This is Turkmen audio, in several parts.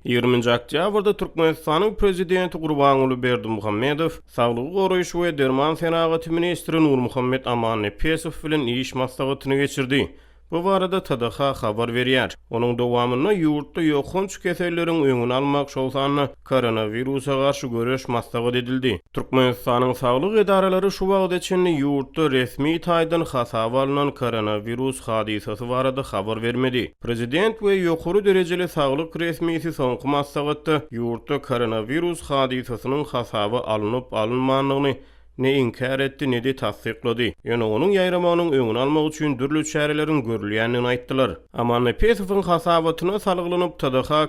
20 oktýabrda Türkmenistanyň prezidenti Gurbanguly Berdimuhamedow saglygy goraýyş we derman senagaty ministri Nurmuhammet Amannepesow bilen iş maslahatyny geçirdi. Bu barada habar berýär. Onuň dowamyna ýurtda ýokunç keselleriň öňüni almak şolsany koronawirusa garşy göreş maslahat edildi. Türkmenistanyň saglyk edaralary şu wagtda içinde ýurtda resmi taýdan hasaba alynan koronawirus hadisasy barada habar bermedi. Prezident we ýokary derejeli saglyk resmisi soňky maslahatda ýurtda koronawirus hadisasynyň hasaba alınıp alınmanlygyny ne inkar etdi ne de tasdiqlady. Ýöne onuň ýaýramanyň öňüni almak üçin dürli çäreleriň görülýänini aýtdylar. Amannepesowyň hasabatyna salyglanyp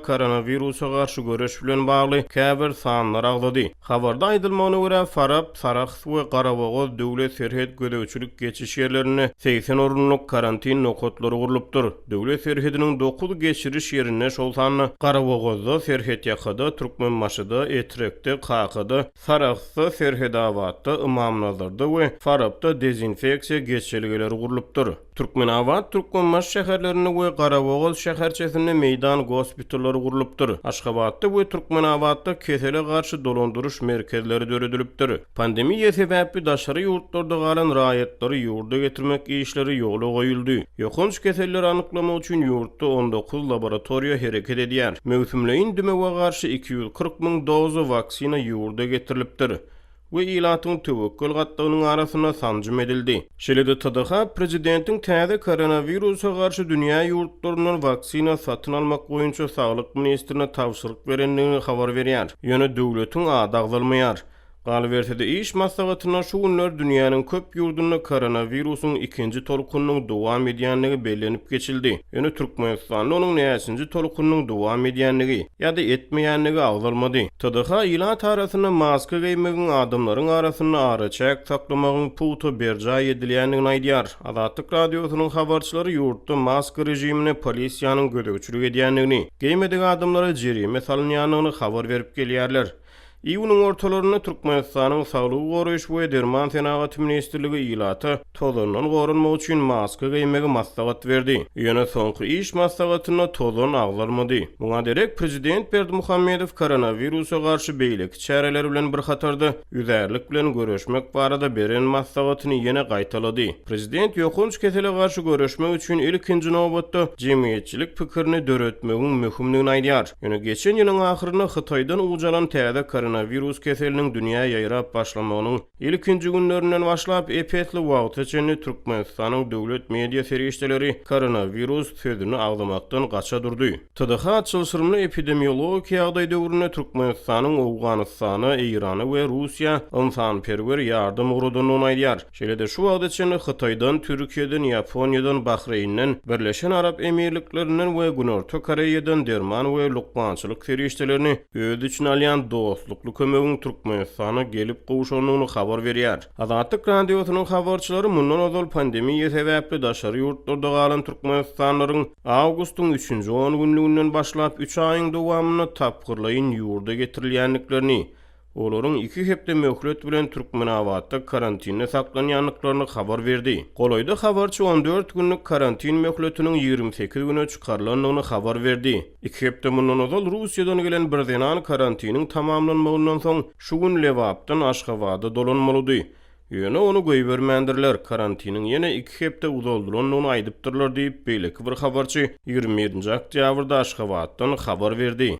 koronawirusa garşy göreş bilen bagly käbir sanlar agzady. Habarda aýdylmagyna görä Farab, Sarax we Garabogoz döwlet serhed gödäwçilik geçiş ýerlerine 80 orunluk karantin nokatlary gurulypdyr. Döwlet serhediniň 9 geçiriş ýerine şol sany Garabogozda serhed ýakada, Türkmenmaşyda, Etrekde, Kakada, Saraxda serhed awatda Imamnazarda we Farabda dezinfeksiya geçirdileri gurulypdyr. Türkmenawat, Türkmenmaş şäherlerine we Garabogoz şäherçesine meýdan gospitallary gurulypdyr. Aşgabatda we Türkmenawatda kesele garşy dolandyryş merkezleri döredilipdir. Pandemiýa sebäpli daşary ýurtlarda galan raýatlary ýurda getirmek işleri ýola goýuldy. Ýokunç keseller anyklamak üçin ýurtda 19 laboratoriýa hereket edýär. Mewsümleýin dümeге garşy 240 000 doza vaksina ýurda getirilipdir. We ilatyň töwekkül gatlygynyň arasyna sanjym edildi. Şeýle-de prezidentiň täze koronawirusa garşy dünýä ýurtlarynyň vaksina satyn almak boýunça saglyk ministrine tawşyryk berenligini habar berýär. Ýöne döwletiň ady agzalmaýar. Galbersede iş maslahatyna şu günler dünýäniň köp ýurdunda koronawirusyň ikinji tolkunynyň dowam edýänligi bellenip geçildi. Ýöne Türkmenistanyň onuň näçinji tolkunynyň dowam edýänligi ýa-da etmeýänligi agzalmady. TDH ilat arasyna maska giýmegiň adamlaryň arasyna araçak saklamagyň putu berýär edilýänligini aýdýar. Azatlyk radiosynyň habarçylary ýurtda maska rejimine polisiýanyň gödäwçilik edýänligini, giýmediği adamlara jerime salynýanlygyny habar berip gelýärler. Iýunyň ortalaryna Türkmenistanyň saglygy goraýyş we derman senagaty ministrligi ilata tozandan gorunmak üçin maska giýmegi maslahat berdi. Ýöne soňky iş maslahatyna tozan aglarmady. Muňa derek prezident Berdimuhamedow koronawirusa garşy beýleki çäreler bilen bir hatarda üzärlik bilen görüşmek barada beren maslahatyny ýene gaýtalady. Prezident ýokunç kesele garşy görüşmek üçin ilkinji nowbatda jemgyýetçilik pikirini döretmegiň möhümligini aýdýar. Ýöne geçen ýylyň ahyryna Hytaýdan ujalan täze koronavirus keseliniň dünýä ýaýrap başlamagynyň ilkinji günlerinden başlap epetli wagt içinde Türkmenistanyň döwlet media serişdeleri koronavirus sözüni aglamakdan gaça durdy. TDH açylşyryny epidemiologik ýagdaý döwrüne Türkmenistanyň Awganystany, Irany we Russiýa insanperwer ýardym urudyny aýdýar. Şeýle-de şu wagt içinde Hytaýdan, Türkiýeden, Ýaponiýadan, Bahreýnden, Birleşen Arap Emirliklerinden we Günorta Koreýadan derman we lukmançylyk serişdelerini öz üçin alýan dostlukly kömegiň Türkmenistana gelip gowşanlygyny habar berýär. Azatlyk radiosynyň habarçylary mundan ozal pandemiýa sebäpli daşary ýurtlarda galan Türkmenistanlaryň awgustyň 3-nji 10 günlüginden başlap 3 aýyň dowamyna tapgyrlaýyn ýurda getirilýänliklerini, olaryň 2 hepde möhlet bilen Türkmenawatda karantinde saklanýanlyklaryny habar berdi. Golaýda habarçy 14 günlük karantin möhletiniň 28 güne çykarlandygyny habar berdi. 2 hepde mundan ozal Russiýadan gelen birdenan karantiniň tamamlanmagyndan soň şu gün Lewapdan Aşgabatda dolanmalydy. Ýöne onu goýbermendirler. Karantiniň ýene 2 hepde uzaldyrylyny aýdypdyrlar diýip beýleki bir habarçy 27 oktýabrda Aşgabatdan habar berdi.